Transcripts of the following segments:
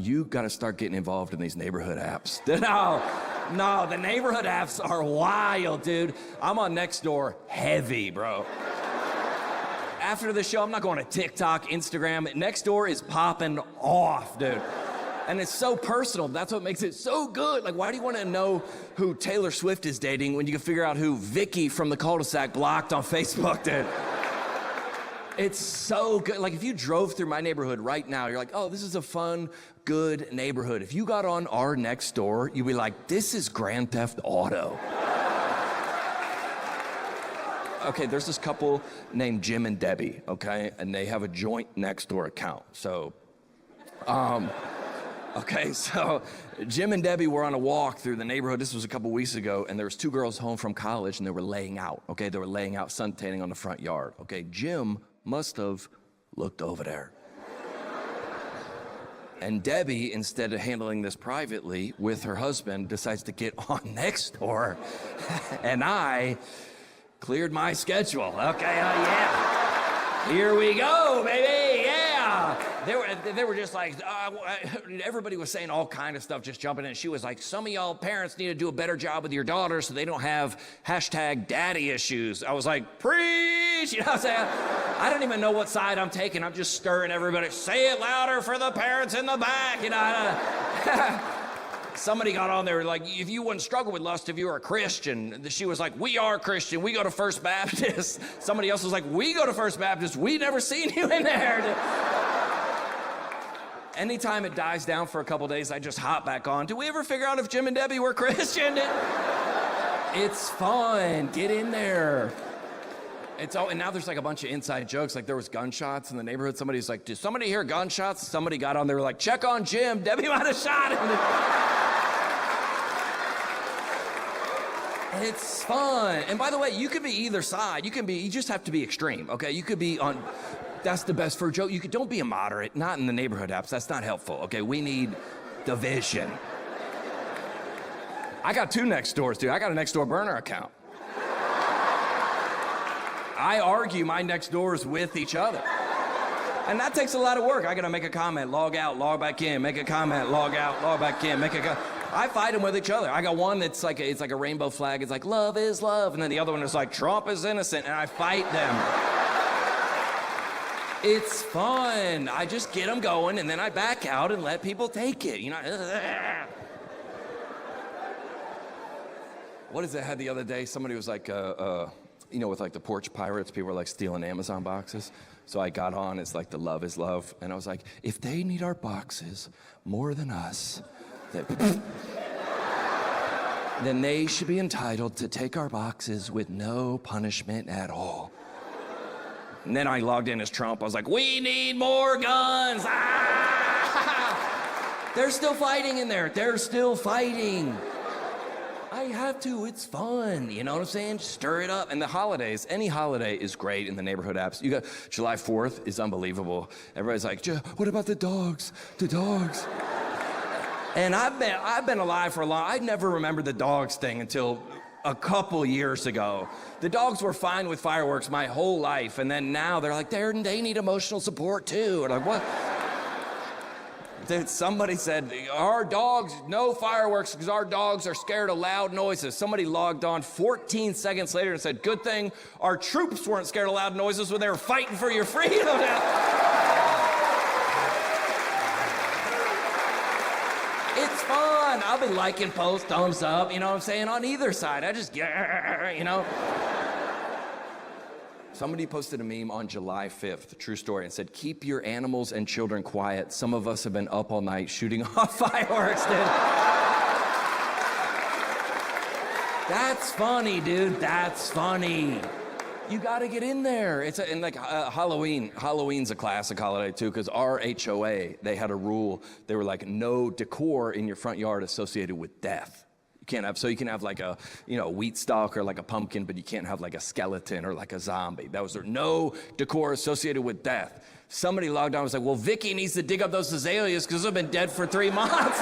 you got to start getting involved in these neighborhood apps. No, the neighborhood apps are wild, dude. I'm on Nextdoor heavy, bro. After the show, I'm not going to TikTok, Instagram. Nextdoor is popping off, dude. And it's so personal. That's what makes it so good. Like, why do you want to know who Taylor Swift is dating when you can figure out who Vicky from the cul-de-sac blocked on Facebook did? It's so good. Like, if you drove through my neighborhood right now, you're like, oh, this is a fun, good neighborhood. If you got on our Nextdoor, you'd be like, this is Grand Theft Auto. Okay, there's this couple named Jim and Debbie, okay? And they have a joint Nextdoor account. So, okay, so Jim and Debbie were on a walk through the neighborhood. This was a couple weeks ago, and there was two girls home from college, and they were laying out, okay? They were laying out, suntanning on the front yard, okay? Jim must have looked over there. And Debbie, instead of handling this privately with her husband, decides to get on Nextdoor, and I cleared my schedule. Okay, yeah. Here we go, baby, yeah. They were just like, everybody was saying all kind of stuff, just jumping in. She was like, some of y'all parents need to do a better job with your daughters so they don't have #daddy issues. I was like, preach, you know what I'm saying? I don't even know what side I'm taking. I'm just stirring everybody. Say it louder for the parents in the back, you know. Somebody got on there like, if you wouldn't struggle with lust if you were a Christian. She was like, we are Christian, we go to First Baptist. Somebody else was like, we go to First Baptist, we never seen you in there. Anytime it dies down for a couple days, I just hop back on. Do we ever figure out if Jim and Debbie were Christian? It's fun, get in there. And now there's like a bunch of inside jokes, like there was gunshots in the neighborhood. Somebody's like, did somebody hear gunshots? Somebody got on, they were like, check on Jim, Debbie might have shot him. It's fun. And by the way, you could be either side. You just have to be extreme, okay? You could be on, that's the best for a joke. Don't be a moderate, not in the neighborhood apps. That's not helpful, okay? We need division. I got 2 Nextdoors, dude. I got a Nextdoor burner account. I argue my Nextdoors with each other. And that takes a lot of work. I gotta make a comment, log out, log back in, make a comment, log out, log back in, make a comment. I fight them with each other. I got one that's like it's like a rainbow flag. It's like, love is love. And then the other one is like, Trump is innocent. And I fight them. It's fun. I just get them going, and then I back out and let people take it, you know? What is that I had the other day? Somebody was like, you know, with like the porch pirates, people were like stealing Amazon boxes. So I got on, it's like the love is love. And I was like, if they need our boxes more than us, then they should be entitled to take our boxes with no punishment at all. And then I logged in as Trump. I was like, we need more guns. Ah! They're still fighting in there. They're still fighting. I have to, it's fun, you know what I'm saying? Stir it up. And the holidays, any holiday is great in the neighborhood apps. You got July 4th is unbelievable. Everybody's like, what about the dogs? The dogs. And I've been alive for a long, I never remembered the dogs thing until a couple years ago. The dogs were fine with fireworks my whole life, and then now they're like, they need emotional support too. And I'm like, what? Somebody said, our dogs, no fireworks because our dogs are scared of loud noises. Somebody logged on 14 seconds later and said, good thing our troops weren't scared of loud noises when they were fighting for your freedom. It's fun. I'll be liking posts, thumbs up, you know what I'm saying, on either side. I just, you know. Somebody posted a meme on July 5th, true story, and said, keep your animals and children quiet. Some of us have been up all night shooting off fireworks, dude. That's funny, dude. That's funny. You gotta get in there. And like Halloween's a classic holiday too, because our HOA, they had a rule. They were like, no decor in your front yard associated with death. You can have like a, wheat stalk or like a pumpkin, but you can't have like a skeleton or like a zombie. That was there. No decor associated with death. Somebody logged on and was like, well, Vicky needs to dig up those azaleas because they've been dead for 3 months.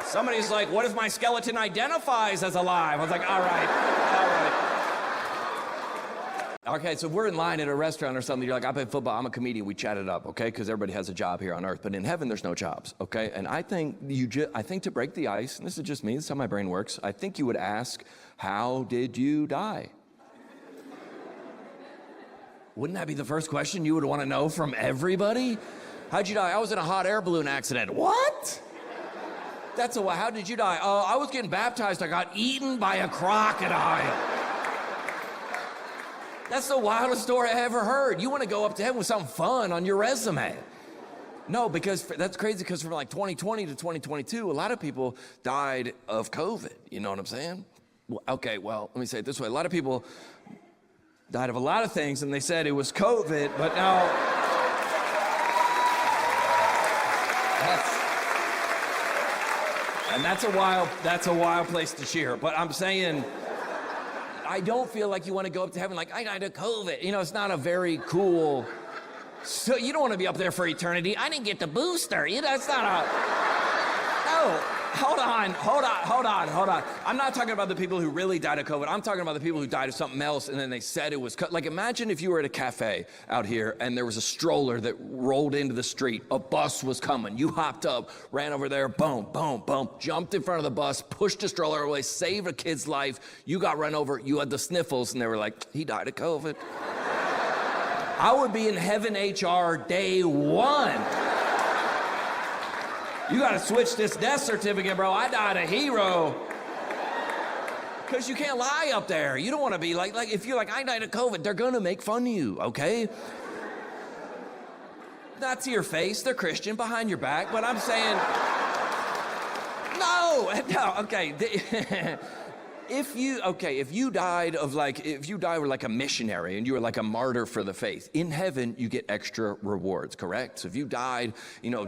Somebody's like, what if my skeleton identifies as alive? I was like, all right. Okay, so we're in line at a restaurant or something. You're like, I play football. I'm a comedian. We chat it up, okay? Because everybody has a job here on earth. But in heaven, there's no jobs, okay? And I think I think to break the ice, and this is just me, this is how my brain works, I think you would ask, how did you die? Wouldn't that be the first question you would want to know from everybody? How'd you die? I was in a hot air balloon accident. What? How did you die? I was getting baptized. I got eaten by a crocodile. That's the wildest story I ever heard. You want to go up to heaven with something fun on your resume. No, because that's crazy, because from like 2020 to 2022, a lot of people died of COVID. You know what I'm saying? Okay, well, let me say it this way. A lot of people died of a lot of things, and they said it was COVID, but now... And that's a wild place to cheer. But I'm saying, I don't feel like you want to go up to heaven like, I died of COVID. You know, it's not a very cool, so you don't want to be up there for eternity. I didn't get the booster. You know, it's not a, no. Hold on. I'm not talking about the people who really died of COVID. I'm talking about the people who died of something else and then they said it was, like imagine if you were at a cafe out here and there was a stroller that rolled into the street. A bus was coming. You hopped up, ran over there, boom, boom, boom, jumped in front of the bus, pushed the stroller away, saved a kid's life. You got run over, you had the sniffles, and they were like, he died of COVID. I would be in heaven HR day one. You gotta switch this death certificate, bro. I died a hero. Because you can't lie up there. You don't want to be like if you're like, I died of COVID, they're gonna make fun of you, okay? Not to your face, they're Christian, behind your back, but I'm saying, no, okay. If you died were like a missionary and you were like a martyr for the faith, in heaven you get extra rewards, correct? So if you died,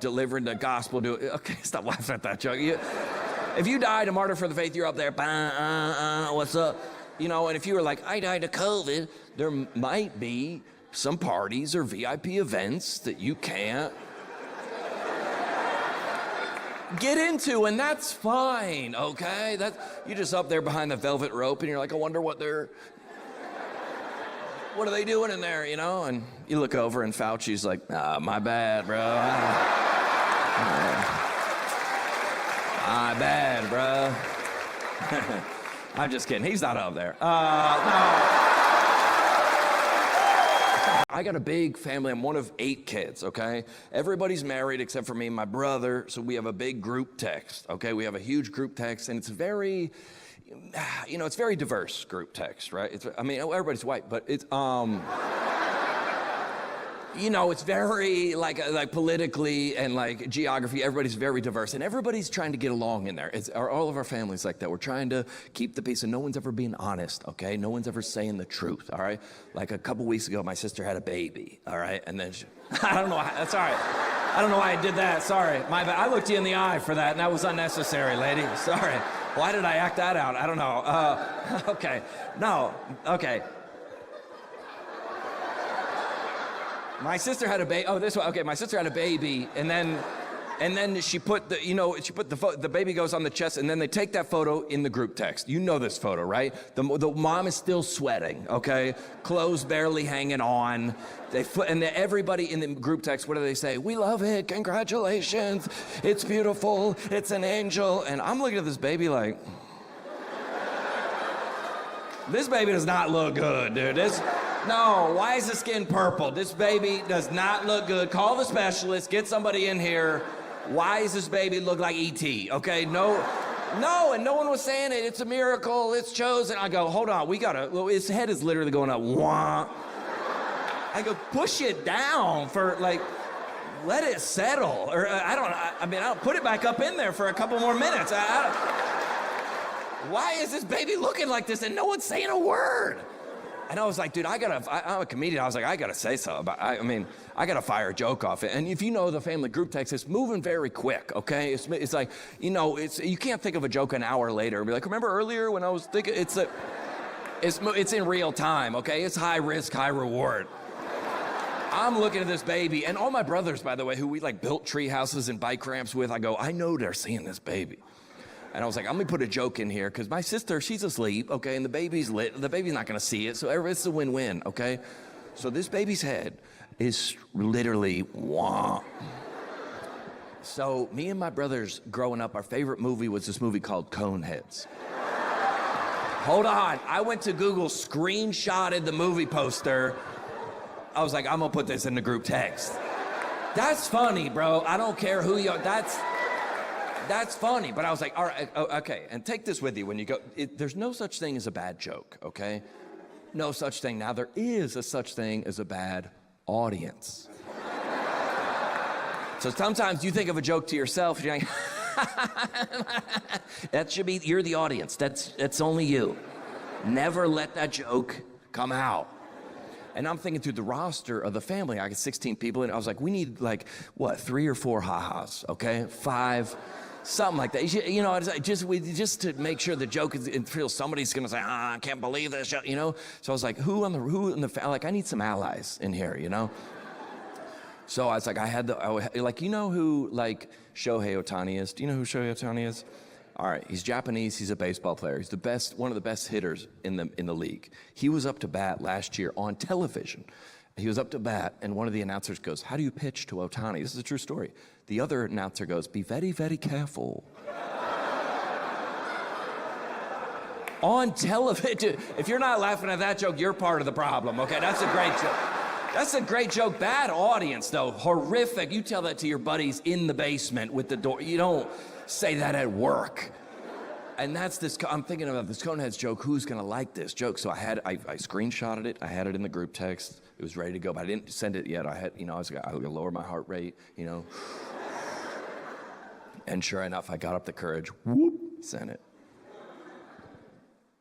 delivering the gospel to, okay, stop laughing at that joke. If you died a martyr for the faith, you're up there, what's up? And if you were like, I died of COVID, there might be some parties or VIP events that you can't get into, and that's fine, okay? You're just up there behind the velvet rope, and you're like, I wonder what are they doing in there, And you look over, and Fauci's like, my bad, bro. My bad, bro. I'm just kidding. He's not up there. No. I got a big family. I'm one of 8 kids, okay? Everybody's married except for me and my brother, so we have a big group text, okay? We have a huge group text, and it's very, it's very diverse group text, right? Everybody's white, but it's, it's very, like politically and, like, geography, everybody's very diverse, and everybody's trying to get along in there. All of our families like that. We're trying to keep the peace, and no one's ever being honest, okay? No one's ever saying the truth, all right? Like, a couple weeks ago, my sister had a baby, all right? And then I don't know, that's all right. I don't know why I did that, sorry. My bad. I looked you in the eye for that, and that was unnecessary, lady. Sorry. Why did I act that out? I don't know. Okay. No, okay. My sister had a baby. Oh, this one. Okay, my sister had a baby, and then she put the baby goes on the chest, and then they take that photo in the group text. You know this photo, right? The mom is still sweating. Okay, clothes barely hanging on. Everybody in the group text, what do they say? We love it. Congratulations. It's beautiful. It's an angel. And I'm looking at this baby like, this baby does not look good, dude. No, why is the skin purple? This baby does not look good. Call the specialist, get somebody in here. Why does this baby look like E.T., okay? No, and no one was saying it. It's a miracle, it's chosen. I go, hold on, his head is literally going up, wah. I go, push it down let it settle. Or I'll put it back up in there for a couple more minutes. Why is this baby looking like this and no one's saying a word? And I was like, dude, I'm a comedian. I was like, I gotta say something. I gotta fire a joke off it. And if you know the family group text, it's moving very quick, okay? It's like, you can't think of a joke an hour later and be like, remember earlier when I was thinking, it's in real time, okay? It's high risk, high reward. I'm looking at this baby, and all my brothers, by the way, who we built tree houses and bike ramps with, I go, I know they're seeing this baby. And I was like, I'm gonna put a joke in here, because my sister, she's asleep, okay, and the baby's lit. The baby's not gonna see it, so it's a win-win, okay? So this baby's head is literally, wah. So me and my brothers, growing up, our favorite movie was this movie called Coneheads. Hold on, I went to Google, screenshotted the movie poster. I was like, I'm gonna put this in the group text. That's funny, bro. I don't care who you are. That's funny. But I was like, all right, okay. And take this with you when you go. There's no such thing as a bad joke, okay? No such thing. Now, there is a such thing as a bad audience. So sometimes you think of a joke to yourself, you're like, that should be, you're the audience. That's only you. Never let that joke come out. And I'm thinking through the roster of the family. I got 16 people, and I was like, we need, like, what, 3 or 4 ha-has, okay? 5, something like that. You know, just to make sure the joke is, it feels somebody's gonna say, I can't believe this, you know? So I was like, who in the, like, I need some allies in here, you know? So I was like, like, you know who, like, Shohei Ohtani is? Do you know who Shohei Ohtani is? All right, he's Japanese, he's a baseball player. He's the best, one of the best hitters in the league. He was up to bat last year on television. He was up to bat, and one of the announcers goes, how do you pitch to Ohtani? This is a true story. The other announcer goes, be very, very careful. On television. If you're not laughing at that joke, you're part of the problem, okay? That's a great joke. That's a great joke. Bad audience, though. Horrific. You tell that to your buddies in the basement with the door. You don't say that at work. And that's this, I'm thinking about this Coneheads joke. Who's gonna like this joke? So I screenshotted it. I had it in the group text. It was ready to go, but I didn't send it yet. I was gonna lower my heart rate, you know. And sure enough, I got up the courage, whoop, sent it.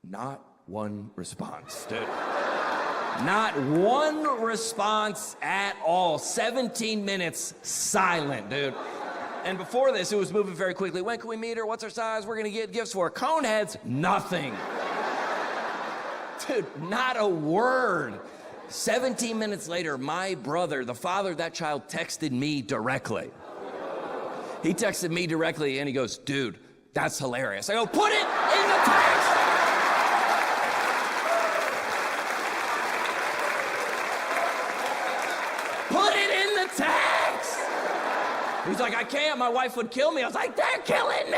Not one response, dude. Not one response at all. 17 minutes silent, dude. And before this, it was moving very quickly. When can we meet her? What's her size? We're gonna get gifts for her. Coneheads, nothing. Dude, not a word. 17 minutes later, my brother, the father of that child, texted me directly. He texted me directly and he goes, dude, that's hilarious. I go, put it in the text. Put it in the text. He's like, I can't, my wife would kill me. I was like, they're killing me!